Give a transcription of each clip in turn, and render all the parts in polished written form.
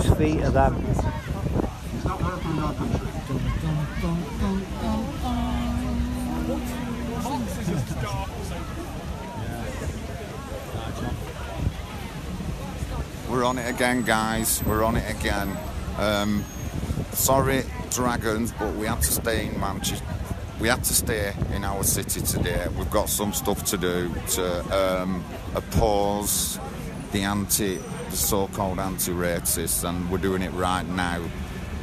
whose feet are them? We're on it again, guys. We're on it again. Sorry, Dragons, but we had to stay in Manchester. We had to stay in our city today. We've got some stuff to do to oppose the so-called anti-racists, and we're doing it right now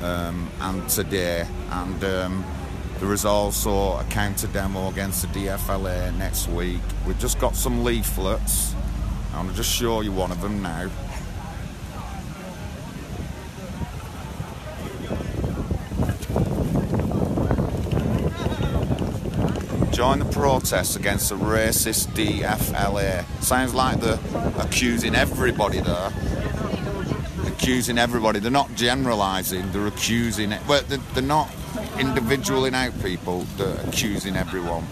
and today. And there is also a counter demo against the DFLA next week. We've just got some leaflets. I'm gonna just show you one of them now. Join the protest against the racist DFLA. Sounds like they're accusing everybody there. Accusing everybody. They're not generalising, they're accusing it. Well, they're not individualing out people, they're accusing everyone.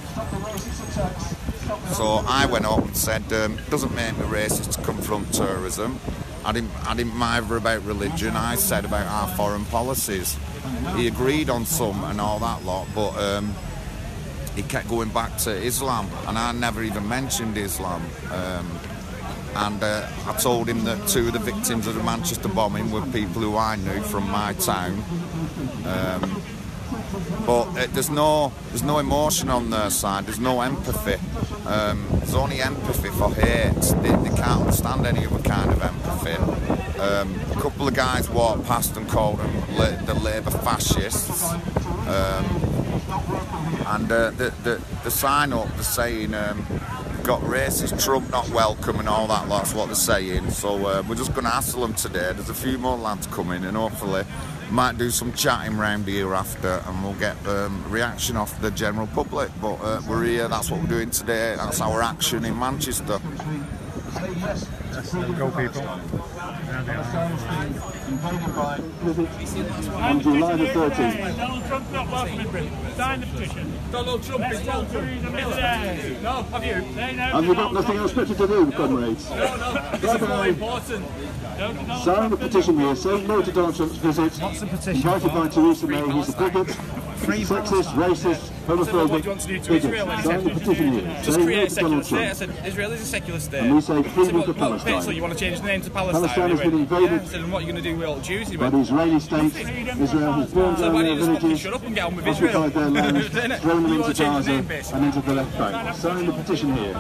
So I went up and said, doesn't make me racist to confront terrorism. I didn't mither about religion, I said about our foreign policies. He agreed on some and all that lot, but he kept going back to Islam, and I never even mentioned Islam. And I told him that 2 of the victims of the Manchester bombing were people who I knew from my town. But there's no emotion on their side. There's no empathy. There's only empathy for hate. They can't understand any other kind of empathy. A couple of guys walked past and called them the Labour fascists. And the sign up, they're saying, got racist, Trump not welcome and all that, that's what they're saying. So we're just going to hassle them today. There's a few more lads coming, and hopefully might do some chatting round here after, and we'll get reaction off the general public. But we're here, that's what we're doing today, that's our action in Manchester. Go people. On July the 13th. Donald Trump's not welcome in Britain. Sign the petition. Donald Trump is welcome. No, have you? Have you got nothing else better to do, comrades? No, this is more important. Sign the petition here, say no to Donald Trump's visit. What's the petition? Invited by Theresa May, who's a bigot, sexist, racist, homophobic, bigot. Sign the petition here. Just say create no a to secular Donald state. I Trump. said Israel is a secular state. And we say freedom for Palestine. So you want to change the name to Palestine? Palestine has been invaded. Yeah, so then what are you going to do with all the Jews? By the Israeli state. Israel has burned So down why their don't you just fucking villages, shut up and get on with Israel? occupied their land, thrown them You into want to change the name, Gaza basically? and into the left bank. Sign the petition here.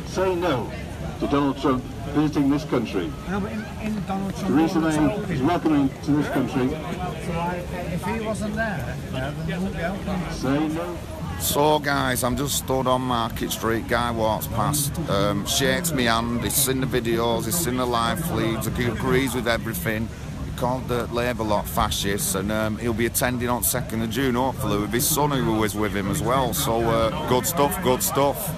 Say no to Donald Trump visiting this country. No, but in Donald Trump, Theresa May is welcoming to this country. if he wasn't there, then they wouldn't be open. Say no. So guys, I'm just stood on Market Street, guy walks past, shakes me hand, he's seen the videos, he's seen the live feeds, he agrees with everything. He called the Labour lot fascists, and he'll be attending on 2nd of June, hopefully, with his son who was with him as well. So good stuff, good stuff.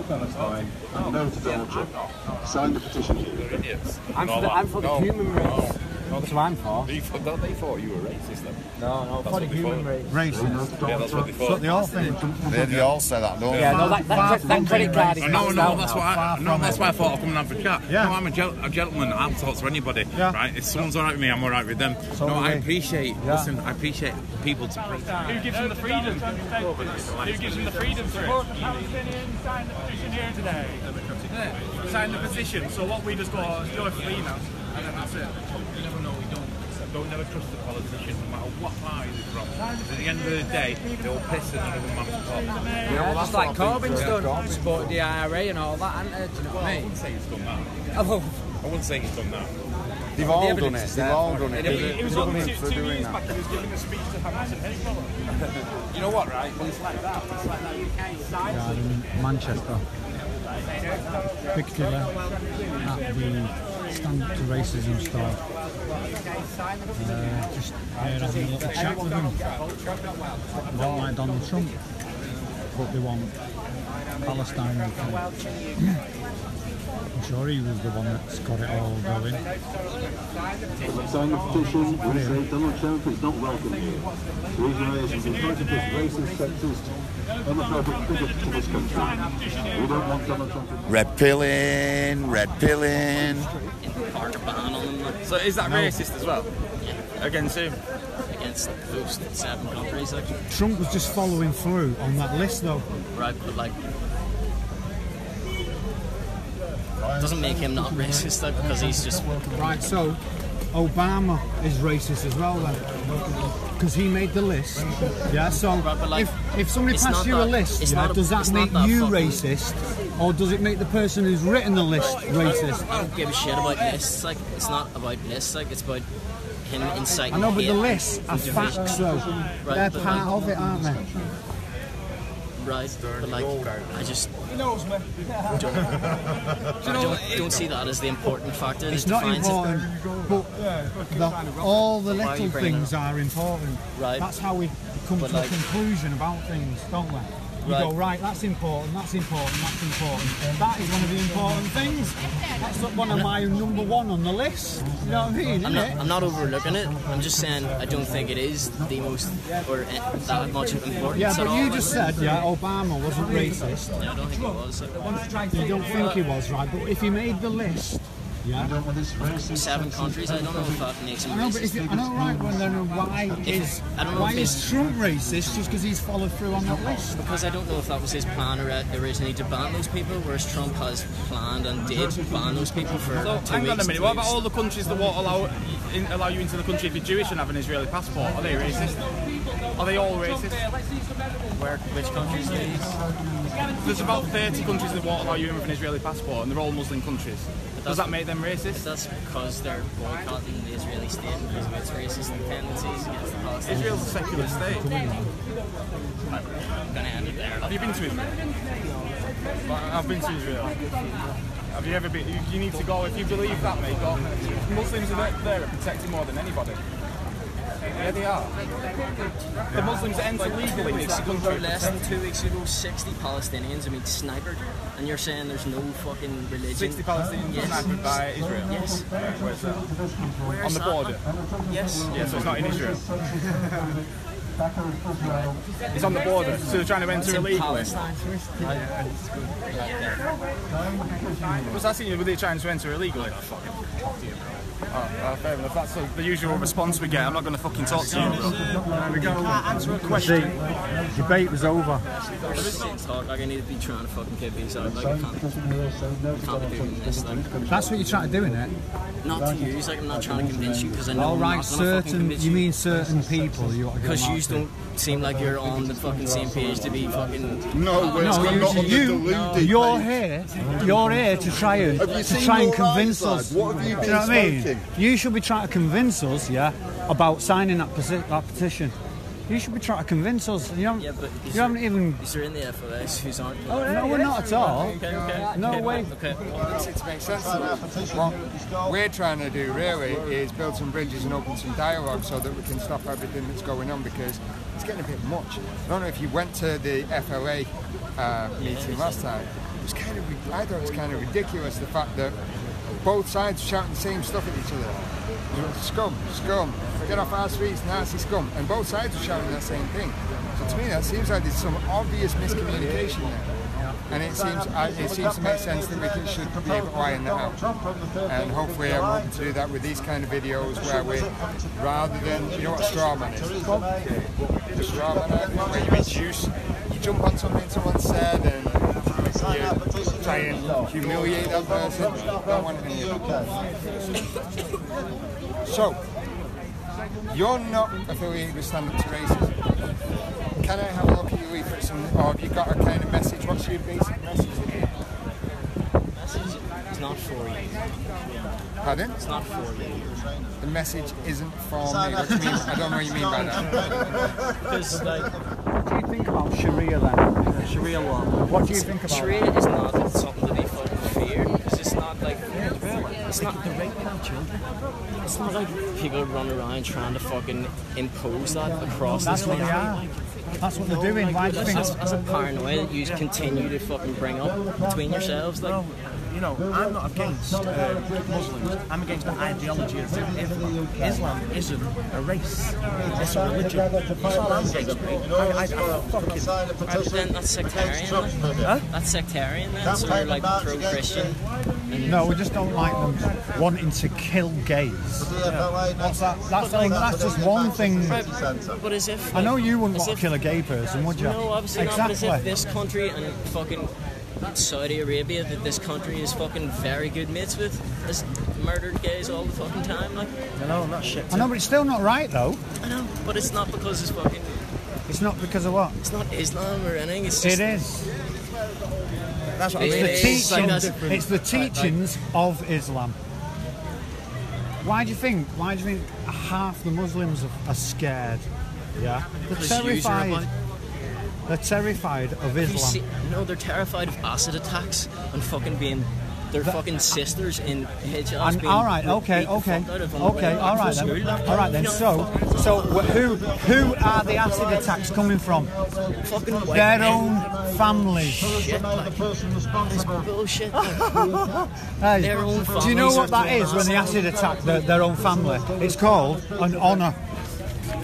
Palestine and no to Donald Trump. Sign the petition here. I'm for the human race. That's what I'm for. They thought you were racist then? No, for the human race. Racist. Yeah, that's what they That's what thought. they all think. They all say that, don't they? Yeah, no, that credit card is No, that's why. That's why I it. thought I'd come down for a chat. Yeah. No, I'm a gentleman. I'll talk to anybody. Yeah. Right? If someone's all right with me, I'm all right with them. So no, do I we. appreciate. Yeah. Listen, I appreciate people to. Who gives them the freedom? Who gives them the freedom to support the Palestinians? Sign the petition here today. Sign the petition. So what we just go for emails, and then that's it. You never know. Don't never trust the politician, no matter what party they're from. At the end of the day, they'll piss in another man's pot. Yeah, just like Corbyn's done, supported the IRA and all that, and do you know what I I mean? wouldn't say he's done that. Oh, I wouldn't say he's done that. They've all done it, they've all done it. It was only For 2 doing years that. back. He was giving a speech to Hamas and Hezbollah. You know what, right? Well, it's like that. It's like that. Yeah, in Manchester. Picadilly at the Stand Up to Racism store. Just there having a little chat with them. They don't like Donald Trump, but they want Palestine. I'm sure he was the one that's got it all going. Sign the petition. We say Donald Trump is not welcome here. The reason is he's encouraging this racist, sexist, homophobic bigot to this country. We don't want Donald Trump. Red pilling, red pilling. Part of ban on them. So is that racist as well? Yeah. Against who? Against those 7 countries. Like. Trump was just following through on that list though. Right, but like... doesn't make him not racist though, because he's just... Right, so Obama is racist as well then, because he made the list. Yeah, so right, but like, if somebody passed you a list, yeah, does that make you racist, or does it make the person who's written the list racist? I don't give a shit about lists. Like, it's not about lists. Like, it's about him inciting. I know, but the lists are facts though. Right, they're part of it, aren't they? Right, but like, I just don't see that as the important factor. It's not important, but all the little things are important. Right. That's how we come to a conclusion about things, don't we? You go, right, that's important, that's important, that's important. That is one of the important things. That's one of my number one on the list. You know what I mean? I'm not overlooking it. I'm just saying I don't think it is the most or that much importance. Yeah, but you just said, Obama wasn't racist. Yeah, I don't think he was. You don't think he was, right? But if he made the list, 7 countries, I don't know if that makes him racist. I know, but I know, right, when then why is Trump racist just because he's followed through on that list? Because I don't know if that was his plan originally to ban those people, whereas Trump has planned and did ban those people for 2 weeks. Hang on a minute, what about all the countries that won't allow you into the country if you're Jewish and have an Israeli passport? Are they racist? Are they all racist? Which countries are these? There's about 30 countries that won't allow you in with an Israeli passport, and they're all Muslim countries. Does that make them racist? That's because they're boycotting the Israeli state because of its racist tendencies against the Palestinians. Israel's a secular state. I'm going to end it there. Have you been to Israel? I've been to Israel. Have you ever been? You need to go. If you believe that, mate, go. Muslims are there are protected more than anybody. Yeah, they are. The Muslims that enter legally in that country. Less than 2 weeks ago, 60 Palestinians, sniped, and you're saying there's no fucking religion. 60 Palestinians sniped by Israel? Yes. Where's that? On the border? Yes. Yeah, so it's not in Israel. It's on the border, so they're trying to enter illegally. Was I seeing you, were they trying to enter illegally? Oh, fair enough. That's the usual response we get. I'm not going to fucking talk to you, bro. There we go. Answer a question. Debate was over. Like, I need to be trying to fucking get these out. Like, I can't be doing this. Like. That's what you're trying to do, innit? Not to use. Like, I'm not trying to convince you because I know. All right, certain. You mean certain people? Because you don't seem like you're on the fucking same page to be fucking. You're here to try and convince us. What have you been Do you know what I mean? smoking? You should be trying to convince us, about signing that petition. You should be trying to convince us. You haven't even. Is there in the FOS who's aren't? Oh, no, we're not at all. Okay. No way. Okay. It makes sense. What we're trying to do really is build some bridges and open some dialogue so that we can stop everything that's going on because it's getting a bit much. I don't know if you went to the FLA meeting last time. I thought it was kind of ridiculous the fact that both sides were shouting the same stuff at each other. Scum, get off our streets, Nazi scum. And both sides were shouting that same thing. So to me that seems like there's some obvious miscommunication there. And it seems to make sense that we should be able to iron that out. And hopefully I'm hoping to do that with these kind of videos where we, rather than, you know what a straw man is? The straw man, where you jump on something someone said and you try and humiliate that person. Don't want any of that. So, you're not affiliated with Stand Up to Racism. Can I have a look at your leaflets or have you got a kind of message? What's your basic message? It's not for you. Pardon? It's not for you. The message isn't for me. What do you mean? I don't know what you mean by that. Because, like, What do you think about Sharia then? Sharia law. What do you think about Sharia is not something to be fucking feared because it's not like it's not the rape of children. It's not like people run around trying to fucking impose that across this country. That's what they're doing. Why do you think? As a paranoia that you continue to fucking bring up between yourselves, like. You know, I'm not against Muslims. I'm against the ideology of Islam. Islam isn't a race. It's a religion. That's all I'm against, mate. But then that's sectarian. Huh? That's sectarian then. So you're like pro-Christian. No, we just don't like them wanting to kill gays. What's that? That's just one thing. But as if I know you wouldn't want to kill a gay person, would you? No, obviously exactly. not. But as if this country and fucking Saudi Arabia, that this country is fucking very good mates with, has murdered gays all the fucking time, like. I know, not shit. I know, but it's still not right though. I know, but it's not because it's fucking. It's not because of what? It's not Islam or anything. It's just, it is. That's what I mean. It's the teachings of Islam. Why do you think half the Muslims are scared? Yeah, they're terrified. They're terrified of Islam. No, they're terrified of acid attacks and fucking being their fucking sisters in hijabs. All right, okay, all right then. So who are the acid attacks coming from? Fucking their own families. Shit, like, it's bullshit. Hey, their own families. Do you know what that is when they acid attack their own family? It's called an honour.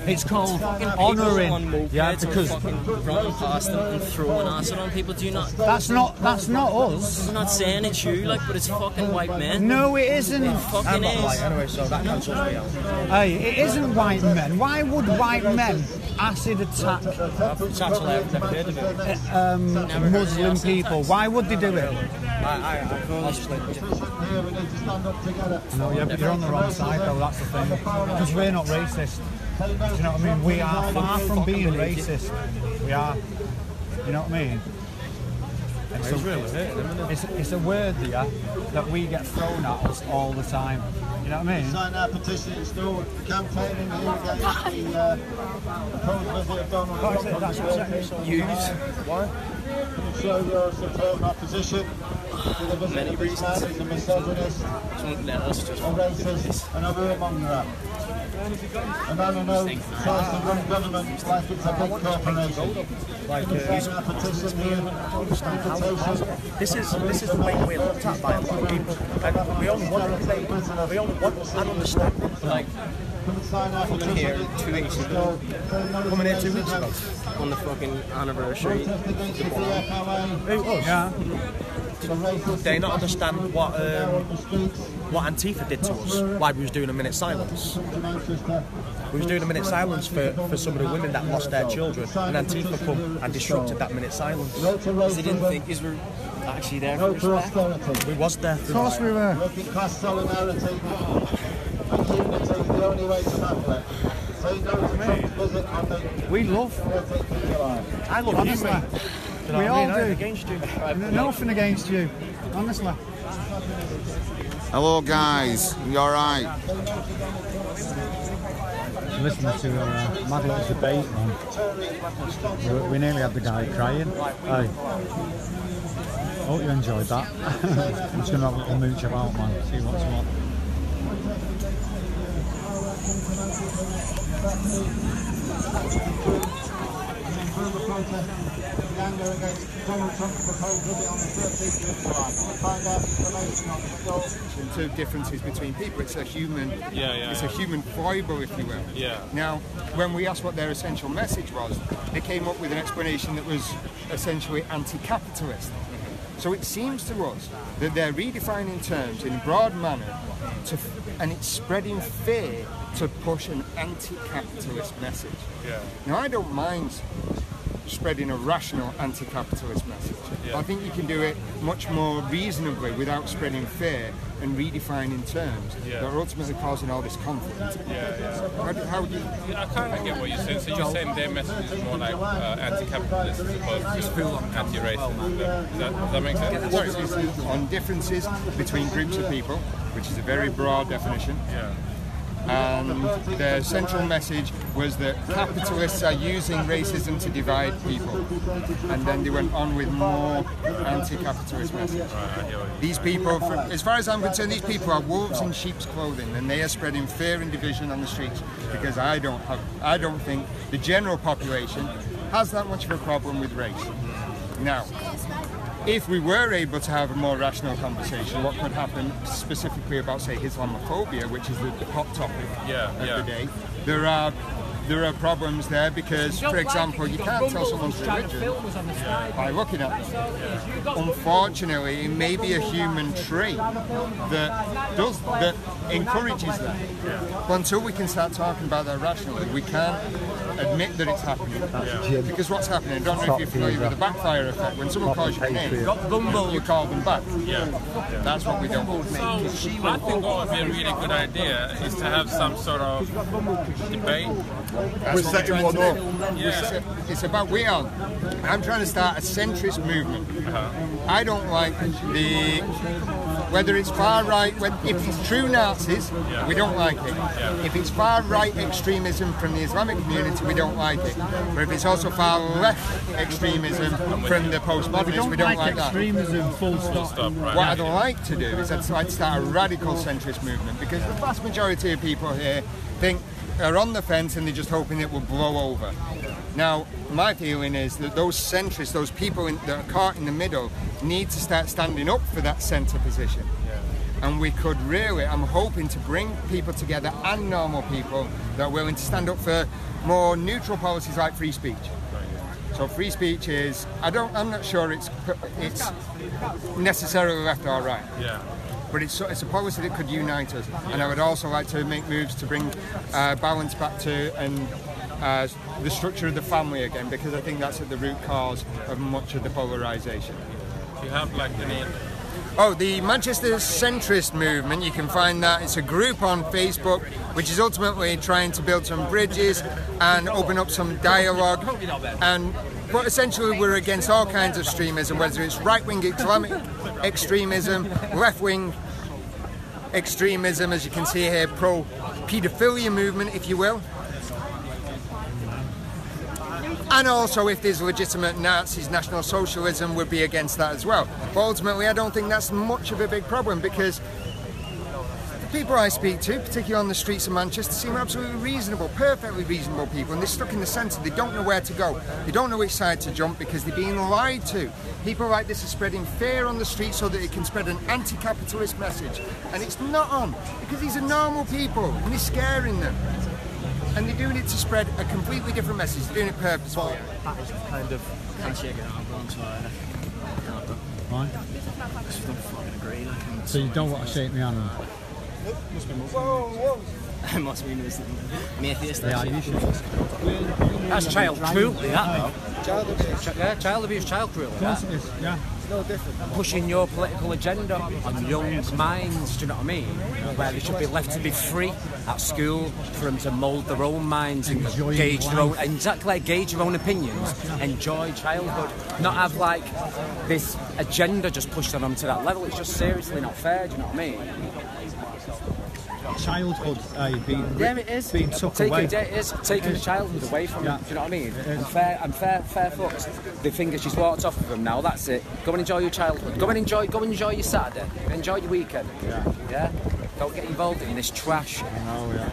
It's called honouring, yeah, because fucking running past them and throwing acid on people. Do you not? That's not us. I'm not saying it's you, like, but it's fucking white men. No, it isn't. It fucking is. White anyway, so that cancels me out. Hey, it isn't white men. Why would white men acid attack Muslim people? Why would they do it? No, yeah, but you're on the wrong side though, that's the thing. Because we're not racist. Do you know what I mean? We are far from being racist. We are. You know what I mean? It's a word here that we get thrown at us all the time. You know what I mean? Sign our petition, it's still campaigning here against the proposed visit of Donald Trump. Why? Can you show your support and opposition to the visit of this man? He's a misogynist, a racist, and a warmonger. A man who knows tries to run government like it's a big corporation. Like, Sign our petition here. This is the way we're looked at by a lot of people, and we only want and understand. Like, coming here 2 weeks ago. Coming here 2 weeks ago. On the fucking anniversary. Who was? Yeah. They not understand what Antifa did to us. Why we was doing a minute silence. We was doing a minute silence for some of the women that lost their children, and Antifa come and disrupted that minute silence. Because they didn't think we were actually there for respect. We was there. Of course we were. Working class solidarity and unity is the only way to tackle it. Say no to Trump's visit on the We love. 13th of July. I love you, mate. We all do. Against you. Nothing against you. Honestly. Hello guys, you alright? Listening to a mad little debate, man. We nearly had the guy crying. Hey. Hope you enjoyed that. I'm just going to have a little mooch about, man. See what's what. The anger against Donald Trump's proposed visit on the 13th of July. Find out information on the store. Two differences between people. It's a human, it's a human foible, if you will. Yeah. Now, when we asked what their essential message was, they came up with an explanation that was essentially anti-capitalist. So it seems to us that they're redefining terms in a broad manner, and it's spreading fear to push an anti-capitalist message. Yeah. Now, I don't mind spreading a rational anti-capitalist message. Yeah. I think you can do it much more reasonably without spreading fear and redefining terms that are ultimately causing all this conflict. How would you? I kind of get what you're saying. So you're saying their message is more like anti-capitalist as opposed to anti-racist. Does that make sense? On differences between groups of people, which is a very broad definition. Yeah. And their central message was that capitalists are using racism to divide people. And then they went on with more anti-capitalist message. These people, as far as I'm concerned, these people are wolves in sheep's clothing, and they are spreading fear and division on the streets because I don't think the general population has that much of a problem with race. Now, if we were able to have a more rational conversation, what could happen specifically about, say, Islamophobia, which is the hot topic of the day, there are problems there because, for example, you can't tell someone's religion by looking at them. Unfortunately, it may be a human trait that encourages that. But until we can start talking about that rationally, we can't admit that it's happening. Because what's happening, I don't know if you're familiar with the backfire effect. When someone calls you a name, you call them back. That's what we don't want. So I think what would be a really good idea is to have some sort of debate. We're setting one up. It's about I'm trying to start a centrist movement. I don't like whether it's far right, if it's true Nazis, we don't like it. If it's far right extremism from the Islamic community, we don't like it. But if it's also far left extremism from the postmodernists, we don't like that. Extremism, full stop. What I'd like to do is I'd start a radical centrist movement, because the vast majority of people here are on the fence and they're just hoping it will blow over. Now, my feeling is that those centrists, those people that are caught in the middle, need to start standing up for that centre position. And we could really, I'm hoping to bring people together and normal people that are willing to stand up for more neutral policies like free speech. So free speech is, I'm not sure it's necessarily left or right. But it's a policy that could unite us. And I would also like to make moves to bring balance back to the structure of the family again, because I think that's at the root cause of much of the polarisation. You have like the name? Oh, the Manchester Centrist movement, you can find that. It's a group on Facebook which is ultimately trying to build some bridges and open up some dialogue. But essentially we're against all kinds of extremism, whether it's right-wing Islamic extremism, left-wing extremism, as you can see here, pro-paedophilia movement, if you will. And also, if there's legitimate Nazis, National Socialism would be against that as well. But ultimately, I don't think that's much of a big problem, because the people I speak to, particularly on the streets of Manchester, seem absolutely reasonable, perfectly reasonable people, and they're stuck in the centre. They don't know where to go. They don't know which side to jump because they're being lied to. People like this are spreading fear on the street so that it can spread an anti-capitalist message. And it's not on, because these are normal people, and they're scaring them. And they're doing it to spread a completely different message. They're doing it purposefully. That is kind of handshake and arm on, so Right. because we don't fucking agree. So you don't want to shake my hand? I must be Muslim. I'm atheist. Yeah, you should. That's child cruelty, that though. Child abuse, child cruelty. Of course it is, yeah. It's no different. Pushing your political agenda on young minds, do you know what I mean? Where they should be left to be free at school for them to mould their own minds and gauge their own, gauge your own opinions, enjoy childhood, not have like this agenda just pushed on them to that level. It's just seriously not fair, do you know what I mean? Childhood it is. Being took away. It is taking the childhood away from them. Do you know what I mean? And fair fucks. The finger she's walked off of them now. That's it. Go and enjoy your childhood. Go and enjoy your Saturday. Enjoy your weekend. Yeah. Don't get involved in this trash.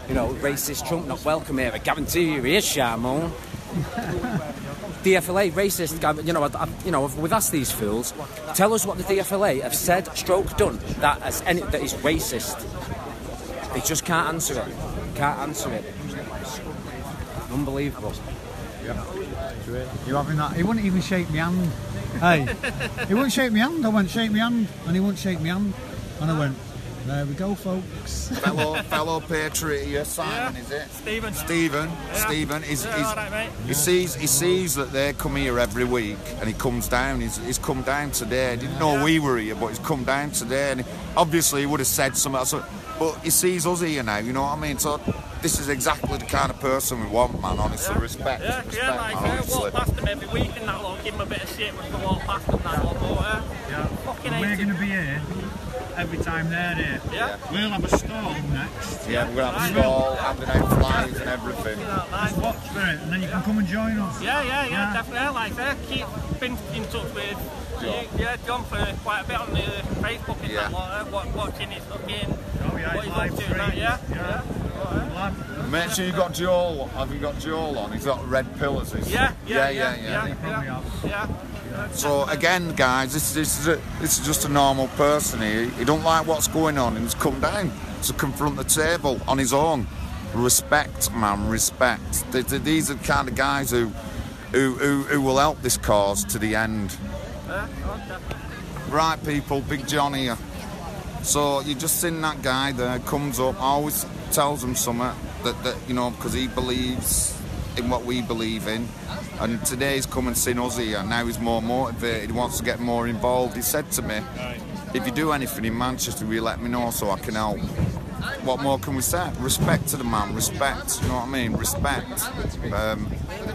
You know, racist Trump not welcome here. I guarantee you he is, Sharmon. DFLA racist. You know, we've asked these fools. Tell us what the DFLA have said, stroke done. That is racist. They just can't answer it. Unbelievable. Yeah. You having that? He wouldn't even shake my hand. Hey, he wouldn't shake my hand. I went, shake my hand, and he wouldn't shake my hand. And I went, there we go, folks. fellow Patriot, Simon, is it? Stephen. He sees that they come here every week, and he comes down. He's come down today. Didn't know we were here, but he's come down today, and obviously he would have said something. But he sees us here now, you know what I mean? So this is exactly the kind of person we want, man, honestly. Respect. Walk past them every week and that lot, give them a bit of shit when we walk past them, that lot, but we're going to be here every time they're here. Yeah. We'll have a stall next. Yeah, we're going to have a stall, handing out flyers and everything. Just watch for it, and then you can come and join us. Yeah, definitely. Like I keep been in touch with John for quite a bit on the Facebook and that lot, watching his fucking, what he's up to and that, Make sure you got Joel. Have you got Joel on? He's got red pillars. Yeah. So again, guys, this is just a normal person here. He don't like what's going on, and he's come down to confront the table on his own. Respect, man, respect. These are the kind of guys who will help this cause to the end. Right, people, Big John here. So you just seen that guy there, comes up, always tells them something that you know, because he believes in what we believe in. And today he's come and seen us here. Now he's more motivated. He wants to get more involved. He said to me, "If you do anything in Manchester, will you let me know so I can help?" What more can we say? Respect to the man. Respect. You know what I mean? Respect.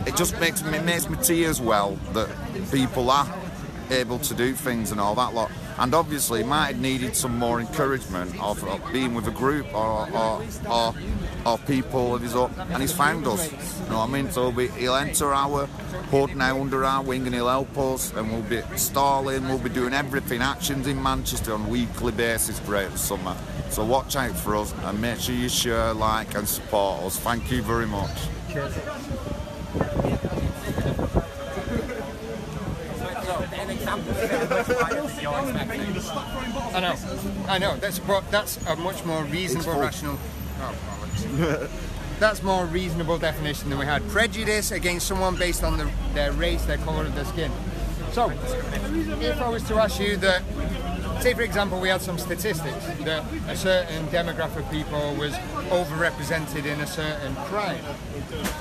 It just makes me tears well that people are able to do things and all that lot. And obviously, he might have needed some more encouragement of being with a group or people of his own, and he's found us. You know what I mean? So he'll enter our hood now under our wing, and he'll help us, and we'll be stalling, we'll be doing everything, actions in Manchester on a weekly basis throughout the summer. So watch out for us, and make sure you share, like, and support us. Thank you very much. Cheers. I know. That's a much more reasonable, rational. That's more reasonable definition than we had. Prejudice against someone based on their race, their colour of their skin. So, if I was to ask you that, say for example, we had some statistics that a certain demographic of people was overrepresented in a certain crime,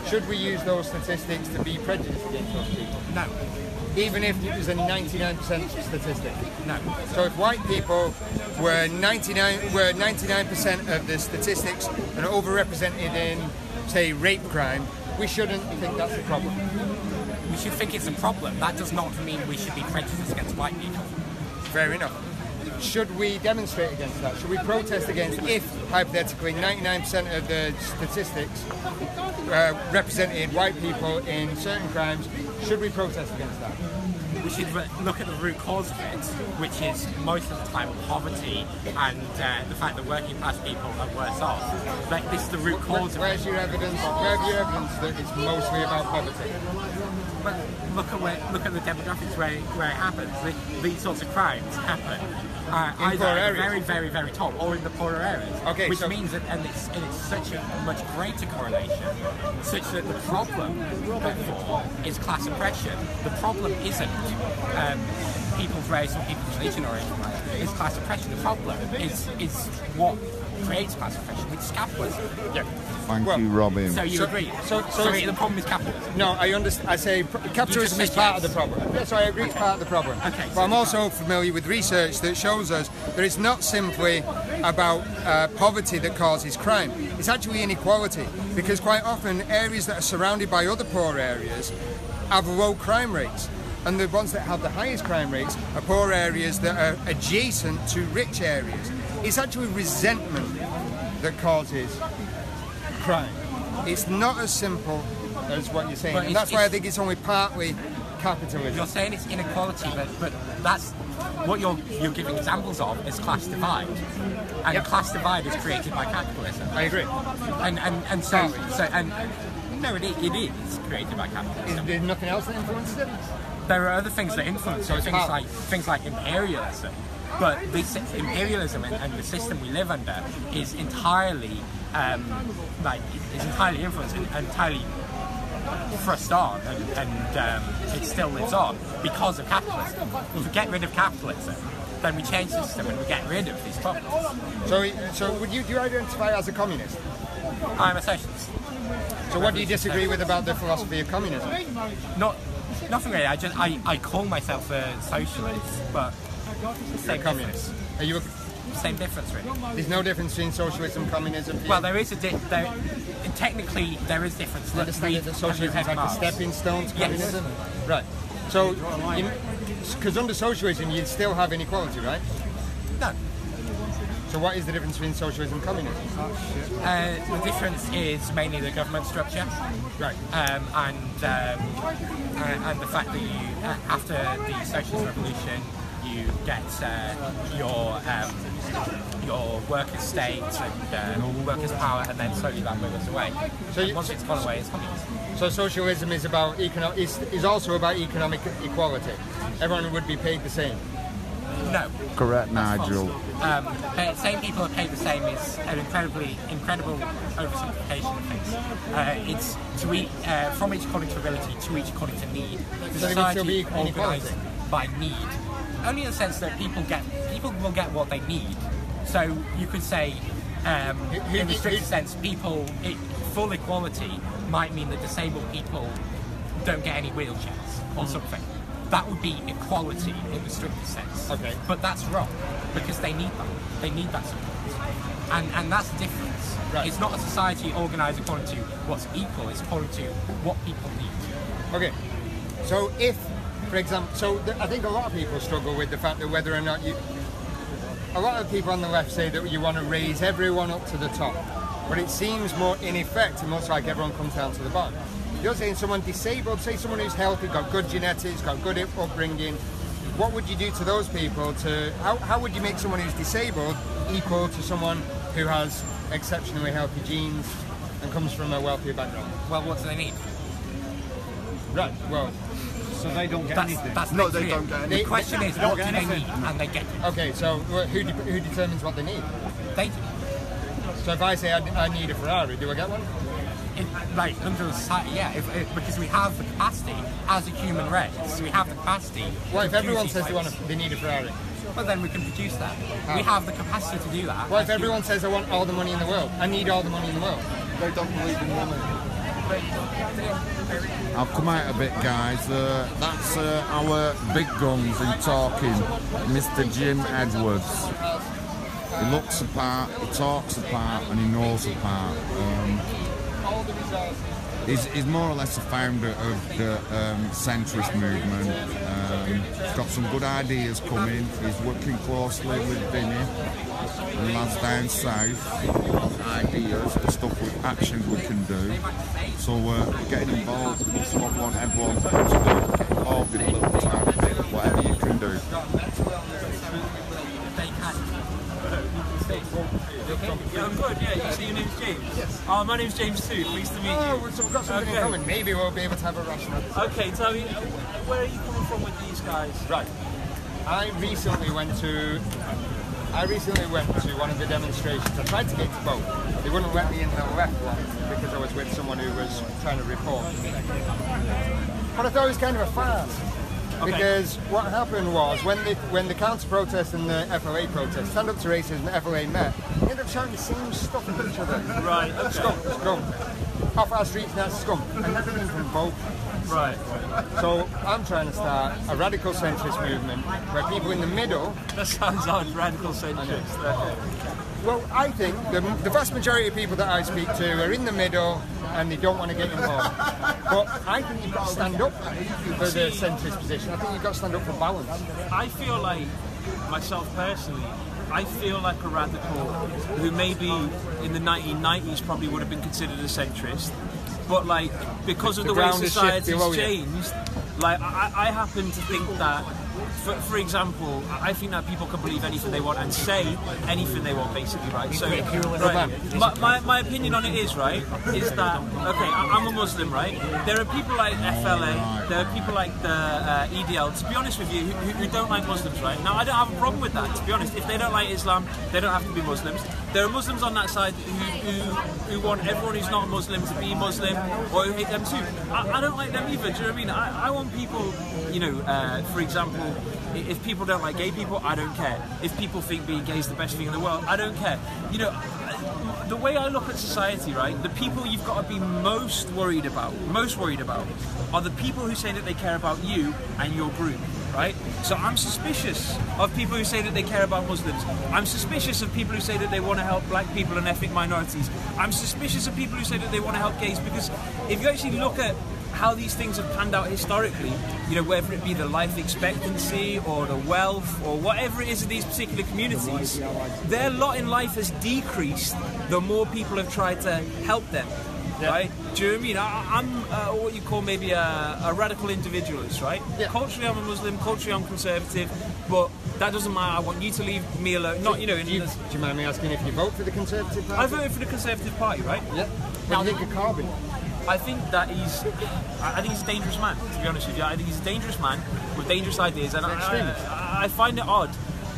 should we use those statistics to be prejudiced against those people? No. Even if it was a 99% statistic? No. So if white people were 99% of the statistics and overrepresented in, say, rape crime, we shouldn't think that's a problem. We should think it's a problem. That does not mean we should be prejudiced against white people. Fair enough. Should we demonstrate against that? Should we protest against if, hypothetically, 99% of the statistics represented white people in certain crimes? Should we protest against that? We should look at the root cause of it, which is most of the time poverty and the fact that working class people are worse off. Like, this is the root cause of it. Where's your evidence? Where have you evidence that it's mostly about poverty? But look at the demographics where it happens. These sorts of crimes happen either at the very, very, very top or in the poorer areas. Okay, which means that, and it's such a much greater correlation, such that the problem, therefore, is class oppression. The problem isn't people's race or people's religion or anything like that. It's class oppression. The problem is what creates class oppression, which is capitalism. Yeah. Thank you, Robin. So you agree? So the problem is capitalism? No, I understand. I say capitalism is part of the problem. Yes, I agree, it's part of the problem. Okay. But I'm also familiar with research that shows us that it's not simply about poverty that causes crime. It's actually inequality, because quite often areas that are surrounded by other poor areas have low crime rates. And the ones that have the highest crime rates are poor areas that are adjacent to rich areas. It's actually resentment that causes crime. It's not as simple as what you're saying, and that's why I think it's only partly capitalism. You're saying it's inequality, but that's what you're giving examples of is class divide, and class divide is created by capitalism. I agree. And no, it is created by capitalism. Is there nothing else that influences it? There are other things that influence it, things like imperialism. But this imperialism and the system we live under is entirely influenced and entirely thrust on, and it still lives on because of capitalism. If we get rid of capitalism, then we change the system and we get rid of these problems. So do you identify as a communist? I'm a socialist. So what do you disagree with about the philosophy of communism? Nothing really. I call myself a socialist, but same communist. Are you same difference, really? There's no difference between socialism and communism. Well, there is technically there is difference. I understand that socialism is like a stepping stone to communism. Yes. Right. So, because under socialism you still have inequality, right? No. So what is the difference between socialism and communism? The difference is mainly the government structure, right? And the fact that after the socialist revolution, you get your workers' state and workers' power, and then slowly that withers away. So once it's gone away, it's communism. So socialism is about is also about economic equality. Everyone would be paid the same. No. Correct, Nigel. Saying people are paid the same is an incredible oversimplification of things. It's to each, from each according to ability, to each according to need. The So there would still be organised by need, only in the sense that people will get what they need. So you could say, in the strictest sense, full equality might mean that disabled people don't get any wheelchairs or something. That would be equality in the strictest sense. Okay. But that's wrong, because they need that. They need that support. And that's the difference. Right. It's not a society organised according to what's equal, it's according to what people need. Okay. So if, for example, I think a lot of people struggle with the fact that whether or not a lot of people on the left say that you want to raise everyone up to the top. But it seems more, in effect, it looks like everyone comes down to the bottom. You're saying someone disabled, say someone who's healthy, got good genetics, got good upbringing, what would you do to those people how would you make someone who's disabled equal to someone who has exceptionally healthy genes and comes from a wealthier background? Well, what do they need? Right, well... So they don't get anything? No, they don't get anything. The question is, what do they need? And they get it. Okay, so who determines what they need? They do. So if I say I need a Ferrari, do I get one? Under society, yeah, because we have the capacity as a human race. We have the capacity. Well, if everyone says they need a Ferrari, well, then we can produce that. We have the capacity to do that. Well, if everyone says I want all the money in the world, I need all the money in the world. They don't believe in money. I'll come out a bit, guys. That's our big guns in talking, Mr. Jim Edwards. He looks the part, he talks the part, and he knows the part. He's more or less the founder of the centrist movement. He's got some good ideas coming. He's working closely with Vinny and lads down south. Ideas and stuff, actions we can do. So getting involved, that's what I want everyone to do. Get involved in a little time, whatever you can do. Yeah, I'm good, yeah. You say your name's James? Yes. Oh, my name's James too. Pleased to meet you. Oh, so we've got something in common. Maybe we'll be able to have a rational discussion. Okay, tell me, where are you coming from with these guys? Right. I recently went to one of the demonstrations. I tried to get to both. They wouldn't let me in the left one because I was with someone who was trying to report. But I thought it was kind of a farce. Okay. Because what happened was, when the counter-protest and the FLA protest, Stand Up to Racism and the FLA met, they ended up shouting the same stuff at each other. Right, okay. Scum. Off our streets, that's scum. And that came from both. Right. So I'm trying to start a radical centrist movement where people in the middle... That sounds like radical centrist. Well, I think the vast majority of people that I speak to are in the middle and they don't want to get involved. But I think you've got to stand up for the centrist position. I think you've got to stand up for balance. I feel like, myself personally, I feel like a radical who maybe in the 1990s probably would have been considered a centrist. But like, because of the way society's changed, like I happen to think that, for example, I think that people can believe anything they want and say anything they want, basically, right? So, right, my opinion on it is that, okay, I'm a Muslim, right? There are people like FLA, there are people like the EDL, to be honest with you, who don't like Muslims, right? Now, I don't have a problem with that, to be honest. If they don't like Islam, they don't have to be Muslims. There are Muslims on that side who want everyone who's not Muslim to be Muslim, or who hate them too. I don't like them either, do you know what I mean? I want people, you know, for example, if people don't like gay people, I don't care. If people think being gay is the best thing in the world, I don't care. You know, the way I look at society, right, the people you've got to be most worried about are the people who say that they care about you and your group, right? So I'm suspicious of people who say that they care about Muslims. I'm suspicious of people who say that they want to help black people and ethnic minorities. I'm suspicious of people who say that they want to help gays, because if you actually look at how these things have panned out historically, you know, whether it be the life expectancy or the wealth or whatever it is in these particular communities, their lot in life has decreased the more people have tried to help them. right? Do you know what I mean? I'm what you call maybe a radical individualist, right? Yeah. Culturally, I'm a Muslim. Culturally, I'm conservative. But that doesn't matter. I want you to leave me alone. Not, you know. Do you mind me asking if you vote for the Conservative Party? I voted for the Conservative Party, right? Yeah. Now, do you think of Corbyn? I think he's a dangerous man, to be honest with you. I think he's a dangerous man with dangerous ideas, and I find it odd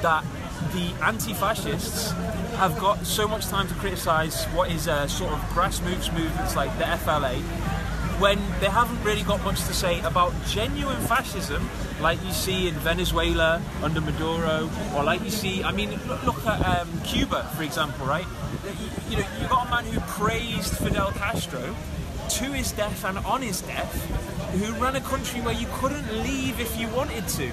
that the anti-fascists have got so much time to criticise what is a sort of grassroots movements like the FLA, when they haven't really got much to say about genuine fascism, like you see in Venezuela under Maduro, or like you see, I mean, look at Cuba, for example, right? You know, you've got a man who praised Fidel Castro to his death and on his death, who ran a country where you couldn't leave if you wanted to.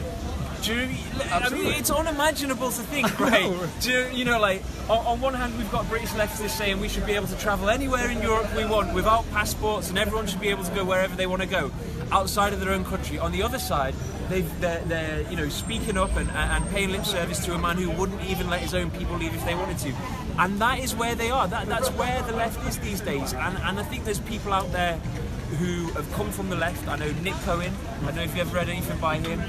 I mean, it's unimaginable to think, right? You know, like, on one hand, we've got British leftists saying we should be able to travel anywhere in Europe we want without passports, and everyone should be able to go wherever they want to go, outside of their own country. On the other side, they're you know, speaking up and paying lip service to a man who wouldn't even let his own people leave if they wanted to. And that is where they are. That's where the left is these days. And I think there's people out there who have come from the left. I know Nick Cohen. I don't know if you ever read anything by him.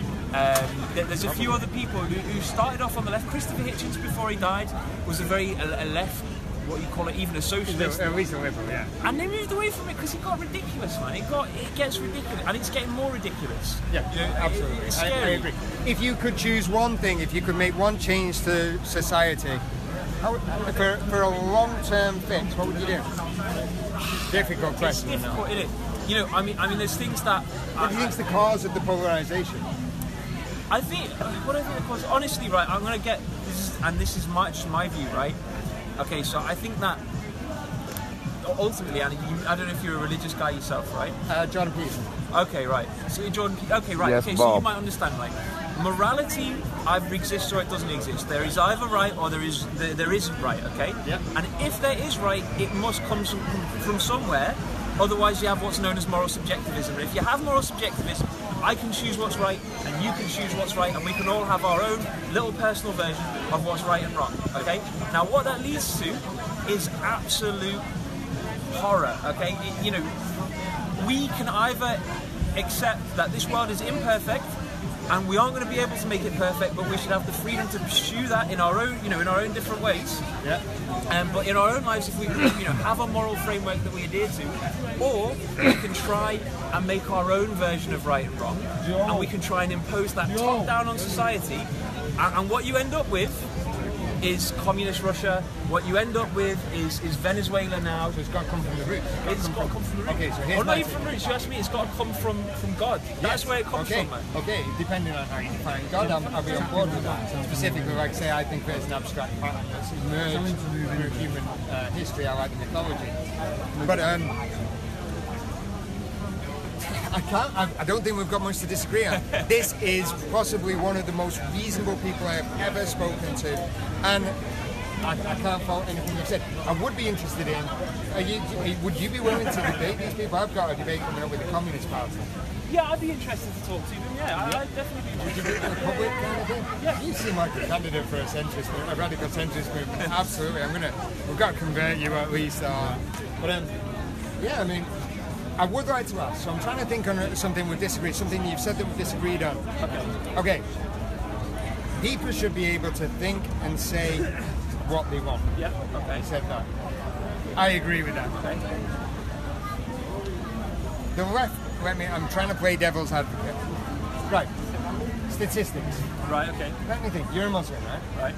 There's a few other people who started off on the left. Christopher Hitchens, before he died, was a very a left, what you call it, even a socialist. He's a liberal, yeah. And they moved away from it because it got ridiculous, man. It gets ridiculous, and it's getting more ridiculous. Yeah, you know, absolutely. It's scary. I agree. If you could choose one thing, if you could make one change to society, for a long-term fix, what would you do? Difficult question. It's difficult, isn't it? You know, I mean, there's things that. What do you think's the cause of the polarisation? I think what I think the cause. Honestly, right, I'm gonna get this is just my view, right? Okay, so I think that ultimately, and I don't know if you're a religious guy yourself, right? Jordan Peterson. Okay, right. So you're Jordan. Okay, right. Yes, okay, Bob. so you might understand, like, morality either exists or it doesn't exist. There is either right or there isn't right. Okay. Yeah. And if there is right, it must come from somewhere. Otherwise, you have what's known as moral subjectivism. And if you have moral subjectivism, I can choose what's right, and you can choose what's right, and we can all have our own little personal version of what's right and wrong. Okay. Now, what that leads to is absolute horror. Okay. You know, we can either accept that this world is imperfect and we aren't going to be able to make it perfect, but we should have the freedom to pursue that in our own, you know, in our own different ways. Yeah. But in our own lives, if we, you know, have a moral framework that we adhere to, or we can try and make our own version of right and wrong, and we can try and impose that top down on society, and what you end up with is communist Russia. What you end up with is Venezuela now. So it's got to come from the roots. It's got to come from the roots. Okay, so here's not even from the roots. You ask me, it's got to come from God. That's where it comes from, man. Okay, depending on how you define God, I'll be on board with that. So specifically, like say, I think there's an abstract pattern that's emerged through human history. I like the mythology, but I don't think we've got much to disagree on. This is possibly one of the most reasonable people I have ever spoken to, and I can't fault anything you've said. I would be interested in, would you be willing to debate these people? I've got a debate coming up with the Communist Party. Yeah, I'd be interested to talk to them, yeah. I'd definitely be interested. Would you do it in public kind of thing? Yeah. You seem like a candidate for a radical centrist movement. Absolutely. We've got to convert you at least. But yeah, I mean, I would like to ask, so I'm trying to think on something we disagreed, something you've said that we disagreed on. Okay. People should be able to think and say what they want. Yeah, okay. You said that. I agree with that. Okay. The left, I'm trying to play devil's advocate. Right. Statistics. Right, okay. Let me think. You're a Muslim, right? Right.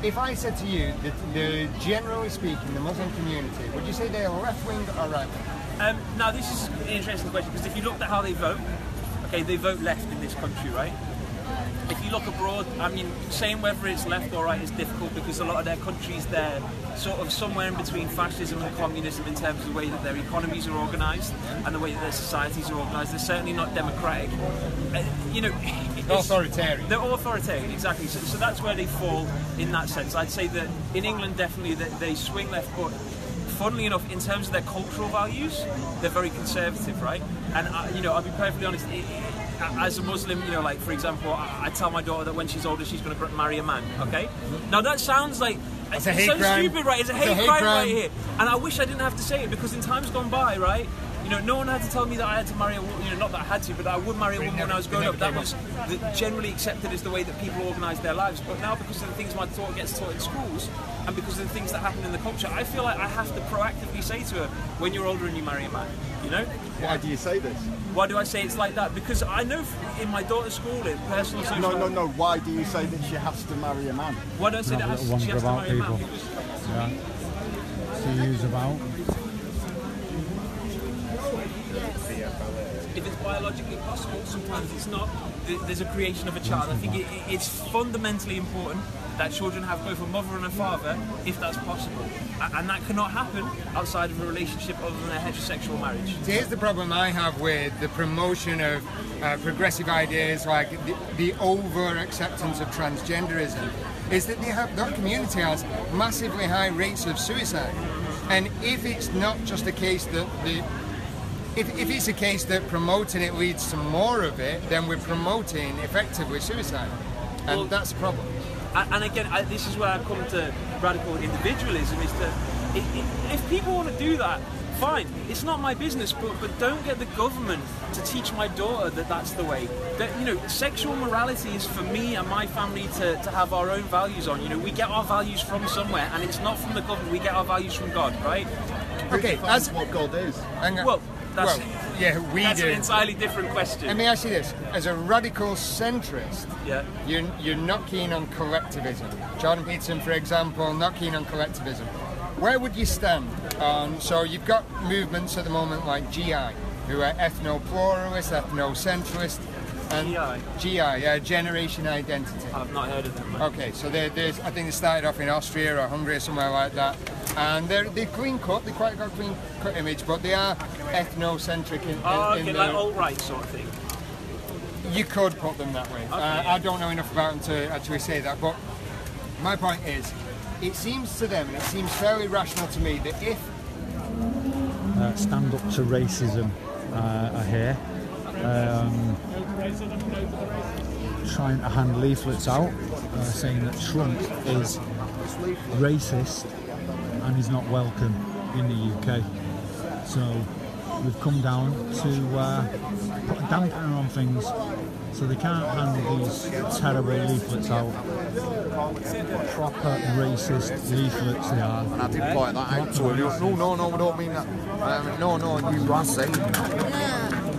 If I said to you that generally speaking, the Muslim community, would you say they're left-wing or right-wing? Now, this is an interesting question, because if you looked at how they vote, okay, they vote left in this country, right? If you look abroad, I mean, saying whether it's left or right is difficult, because a lot of their countries, they're sort of somewhere in between fascism and communism in terms of the way that their economies are organised and the way that their societies are organised. They're certainly not democratic. You know, they're authoritarian. They're authoritarian, exactly. So that's where they fall in that sense. I'd say that in England, definitely, they swing left, but funnily enough, in terms of their cultural values, they're very conservative, right? And, you know, I'll be perfectly honest, as a Muslim, you know, like, for example, I tell my daughter that when she's older, she's going to marry a man, okay? Now, that sounds like It's a hate so crime. stupid, right? It's a hate crime right here. And I wish I didn't have to say it, because in times gone by, right, you know, no one had to tell me that I had to marry a woman, you know, not that I had to, but that I would marry a woman when I was growing up. That was generally accepted as the way that people organise their lives. But now, because of the things my daughter gets taught in schools, and because of the things that happen in the culture, I feel like I have to proactively say to her, when you're older and you marry a man, you know? Why do you say this? Why do I say it's like that? Because I know in my daughter's school, in personal social... No. Why do you say that she has to marry a man? Why do I say that she has to marry a man? Yeah. See who's about. If it's biologically possible, sometimes it's not. There's a creation of a child. I think it's fundamentally important that children have both a mother and a father, if that's possible. And that cannot happen outside of a relationship other than a heterosexual marriage. So here's the problem I have with the promotion of progressive ideas like the over-acceptance of transgenderism, is that that community has massively high rates of suicide. And if it's not just a case that if it's a case that promoting it leads to more of it, then we're promoting effectively suicide, and that's a problem. And again, this is where I come to radical individualism. Is that if people want to do that, fine. It's not my business, but don't get the government to teach my daughter that that's the way. That, you know, sexual morality is for me and my family to have our own values on. You know, we get our values from somewhere, and it's not from the government. We get our values from God, right? Okay, that's what God is. That's do. An entirely different question. Let me ask you this: as a radical centrist, you're not keen on collectivism. Jordan Peterson, for example, not keen on collectivism. Where would you stand on? So you've got movements at the moment like GI, who are ethno-pluralist, ethno-centrist, and GI, Generation Identity. I've not heard of them. Mate. Okay, so there's, I think they started off in Austria or Hungary or somewhere like that, and they're clean cut. They quite got a clean cut image, but they are ethnocentric in like alt-right sort of thing. You could put them that way. Okay, I don't know enough about them to actually say that, but my point is, it seems to them, and it seems fairly rational to me, that if Stand Up to Racism are here, trying to hand leaflets out saying that Trump is racist and is not welcome in the UK. So we've come down to put a dampener on things so they can't hand these terrible leaflets out. Proper racist leaflets they are. And I did point that out to him. No, we don't mean that. No, you are saying that.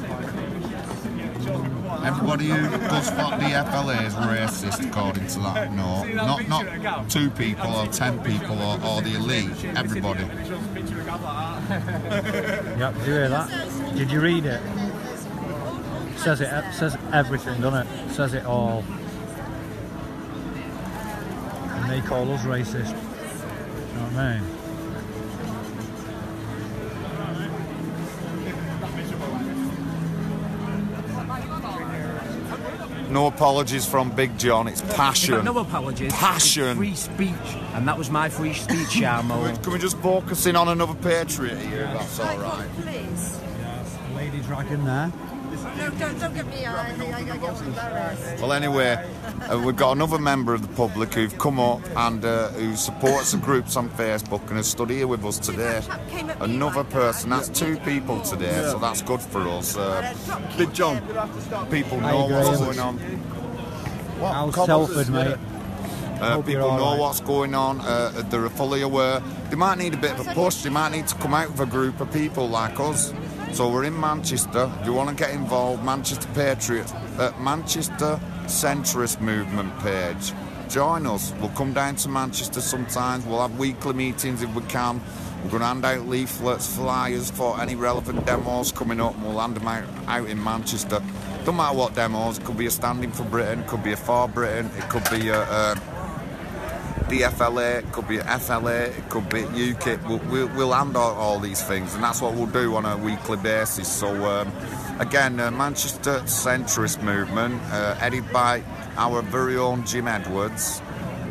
Everybody who does what the FLA is racist according to that. No, not 2 people or 10 people or the elite. Everybody. Yep, did you hear that? Did you read it? Says says everything, doesn't it? Says it all. And they call us racist. You know what I mean? No apologies from Big John, it's passion. No apologies. Passion. It's free speech, and that was my free speech, Yarmo. Can we just focus in on another Patriot here? That's all right. Yes, Lady Dragon there. No, don't get me. I get embarrassed. Well, anyway, we've got another member of the public who've come up and who supports the groups on Facebook and has stood here with us today. Another person, that's 2 people today, so that's good for us. Big John, people know what's going on. How's Telford, mate? People know what's going on, they're fully aware. They might need a bit of a push, they might need to come out with a group of people like us. So we're in Manchester. If you want to get involved, Manchester Patriots, Manchester Centrist Movement page. Join us. We'll come down to Manchester sometimes. We'll have weekly meetings if we can. We're going to hand out leaflets, flyers for any relevant demos coming up, and we'll hand them out in Manchester. Don't matter what demos. It could be a standing for Britain, it could be a for Britain, it could be the FLA, it could be FLA, it could be UKIP. We'll hand out all these things, and that's what we'll do on a weekly basis. So again, Manchester Centrist Movement, headed by our very own Jim Edwards,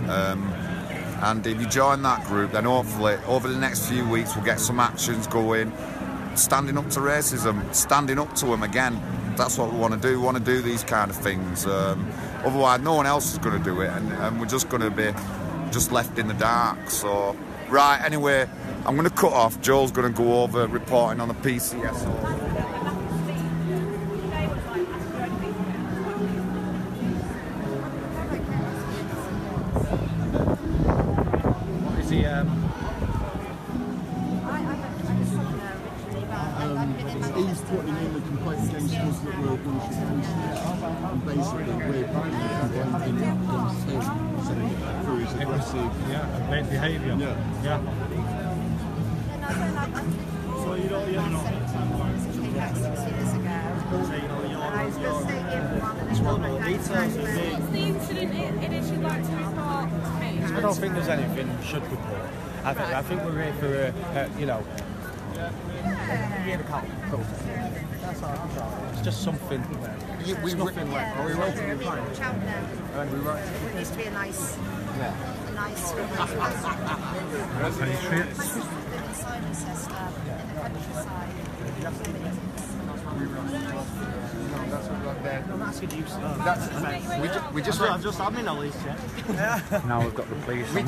and if you join that group, then hopefully over the next few weeks we'll get some actions going, standing up to racism, standing up to them again. That's what we want to do. We want to do these kind of things. Otherwise no one else is going to do it, and we're just going to be just left in the dark. So, right, anyway, I'm going to cut off. Joel's going to go over reporting on the PCSO. He's putting in the complaint against us that we're bullshit and basically we're banging against him through his aggressive late behaviour. Yeah. So you know, What's the incident in it you'd like to report to me? I don't think there's anything we should report. I think we're here for, you know, that's all. It's just something. We nothing left. We wrote it. It needs to be a nice, a nice. Patriots. Cirencester in the countryside. We just had my knowledge check. Now we've got the police. We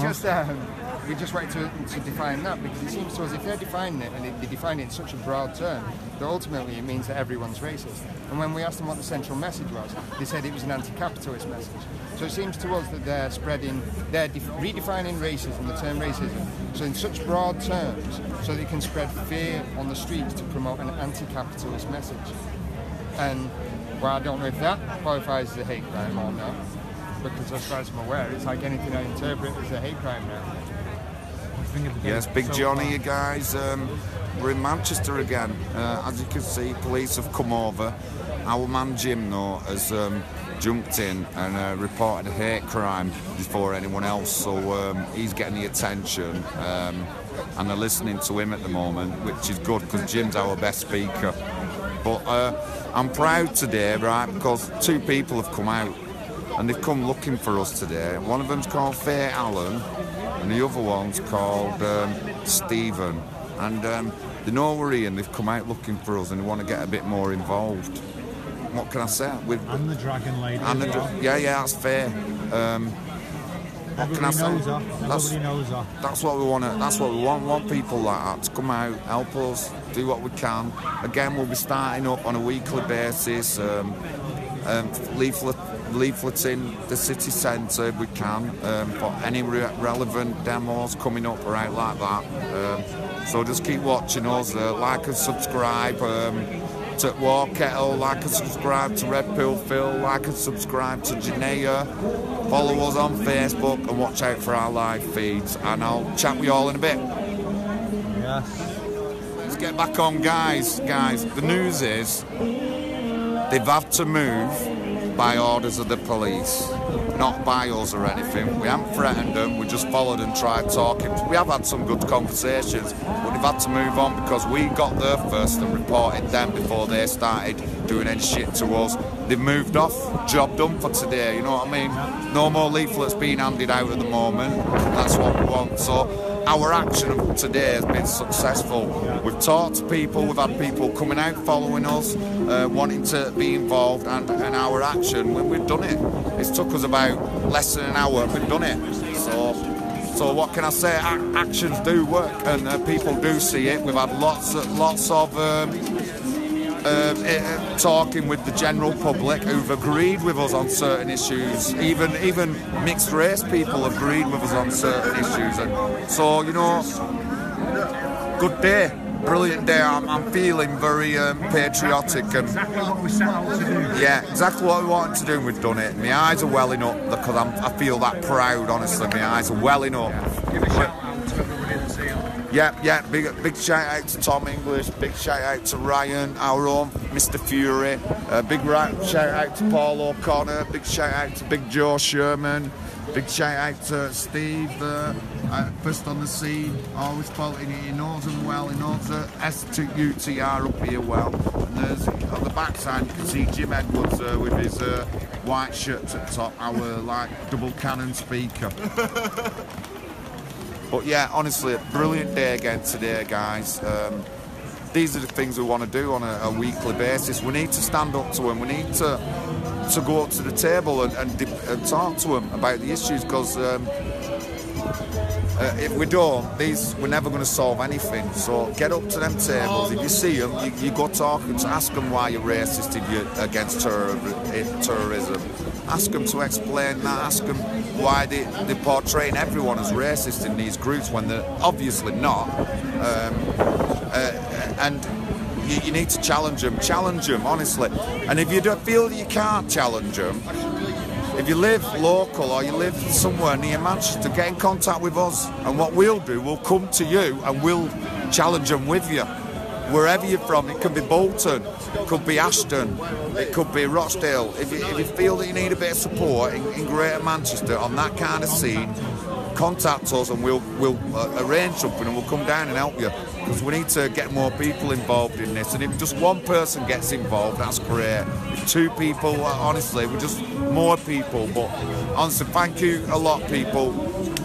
just wait to define that, because it seems to us if they're defining it and they define it in such a broad term that ultimately it means that everyone's racist. And when we asked them what the central message was, they said it was an anti-capitalist message. So it seems to us that they're redefining racism, the term racism, so in such broad terms, so they can spread fear on the streets to promote an anti-capitalist message. And well, I don't know if that qualifies as a hate crime or not, because as far as I'm aware, it's like anything I interpret as a hate crime now. Yes, Big Johnny, you guys. We're in Manchester again. As you can see, police have come over. Our man Jim, though, has jumped in and reported a hate crime before anyone else, so he's getting the attention, and they're listening to him at the moment, which is good because Jim's our best speaker. But I'm proud today, right, because two people have come out and they've come looking for us today. One of them's called Faye Allen and the other one's called Stephen. And they know we're here and they've come out looking for us and they want to get a bit more involved. What can I say? And the Dragon Lady. And yeah, that's fair. What can I say? That's what we want. That's what we want. We want people like that to come out, help us, do what we can. Again, we'll be starting up on a weekly basis, leafleting the city centre if we can, for any relevant demos coming up or out like that. So just keep watching us. Like and subscribe. To War Kettle, like and subscribe to Red Pill Phil, like and subscribe to Janaea, follow us on Facebook and watch out for our live feeds, and I'll chat with you all in a bit. Yes. Let's get back on, guys, the news is they've had to move by orders of the police, not by us or anything. We haven't threatened them, we just followed and tried talking. We have had some good conversations, but they've had to move on because we got there first and reported them before they started doing any shit to us. They've moved off, job done for today, you know what I mean? No more leaflets being handed out at the moment, that's what we want. So our action today has been successful. We've talked to people, we've had people coming out following us, wanting to be involved, and our action, when we've done it, it's took us about less than an hour, we've done it. So what can I say? Actions do work, and people do see it. We've had lots of talking with the general public who've agreed with us on certain issues. Even mixed race people agreed with us on certain issues, and so, you know, good day, brilliant day. I'm feeling very patriotic, and exactly what we set out to do. Yeah, exactly what we wanted to do, and we've done it. My eyes are welling up because I feel that proud. Honestly, my eyes are welling up. Give a shout out to everybody that's here. Yeah, big shout out to Tom English, big shout out to Ryan, our own Mr. Fury, big shout out to Paul O'Connor, big shout out to Big Joe Sherman, big shout out to Steve, first on the scene, always quality, he knows them well, he knows the SUTR up here well, and there's, on the back side you can see Jim Edwards with his white shirt at the top, our like double cannon speaker. But yeah, honestly, a brilliant day again today, guys. These are the things we want to do on a weekly basis. We need to stand up to them. We need to go up to the table and talk to them about the issues, because if we don't, we're never going to solve anything. So get up to them tables. If you see them, you go talk and ask them why you're racist if you're against terrorism. Ask them to explain that. Ask them why they're portraying everyone as racist in these groups when they're obviously not. And you need to challenge them, honestly. And if you don't feel that you can't challenge them, if you live local or you live somewhere near Manchester, get in contact with us. And what we'll do, we'll come to you and we'll challenge them with you. Wherever you're from, it could be Bolton, it could be Ashton, it could be Rochdale. If you feel that you need a bit of support in Greater Manchester on that kind of scene, contact us and we'll arrange something and we'll come down and help you. Because we need to get more people involved in this. And if just one person gets involved, that's great. If two people, honestly, we're just more people. But honestly, thank you a lot, people.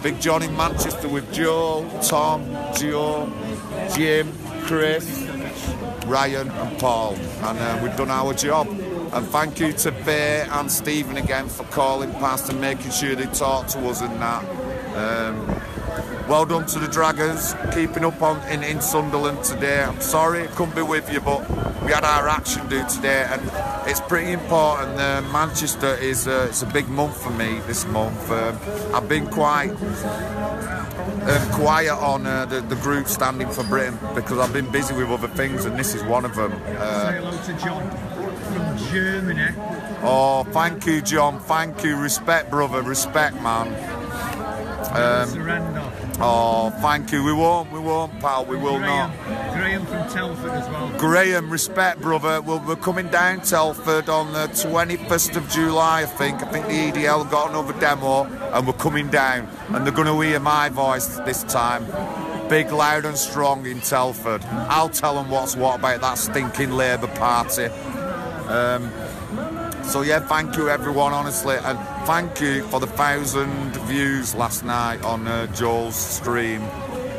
Big John in Manchester with Joe, Tom, Joe, Jim, Chris, Ryan and Paul. And we've done our job. And thank you to Faye and Stephen again for calling past and making sure they talk to us and that. Well done to the Dragons, keeping up in Sunderland today. I'm sorry I couldn't be with you, but we had our action due today, and it's pretty important. Manchester is it's a big month for me this month. I've been quite quiet on the group standing for Britain because I've been busy with other things, and this is one of them. Say hello to John from Germany. Oh, thank you, John. Thank you. Respect, brother. Respect, man. Surrender. Oh, thank you. We won't, pal. We will not. Graham from Telford as well. Graham, respect, brother. We're coming down Telford on the 21st of July, I think. I think the EDL got another demo, and we're coming down. And they're going to hear my voice this time. Big, loud and strong in Telford. I'll tell them what's what about that stinking Labour Party. So yeah, thank you everyone, honestly, and thank you for the 1,000 views last night on Joel's stream.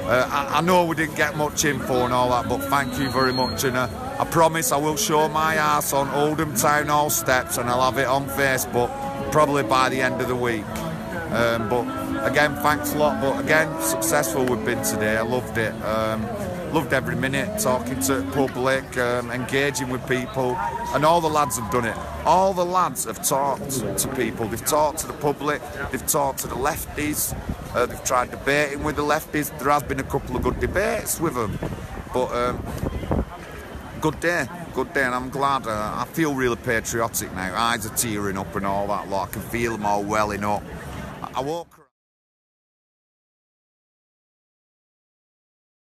I know we didn't get much info and all that, but thank you very much, and I promise I will show my ass on Oldham Town Hall steps and I'll have it on Facebook probably by the end of the week. But again, thanks a lot, but again, successful we've been today. I loved it. Loved every minute, talking to the public, engaging with people, and all the lads have done it. All the lads have talked to people. They've talked to the public, they've talked to the lefties, they've tried debating with the lefties. There has been a couple of good debates with them, but good day, and I'm glad. I feel really patriotic now. Eyes are tearing up and all that lot. I can feel them all welling up. I woke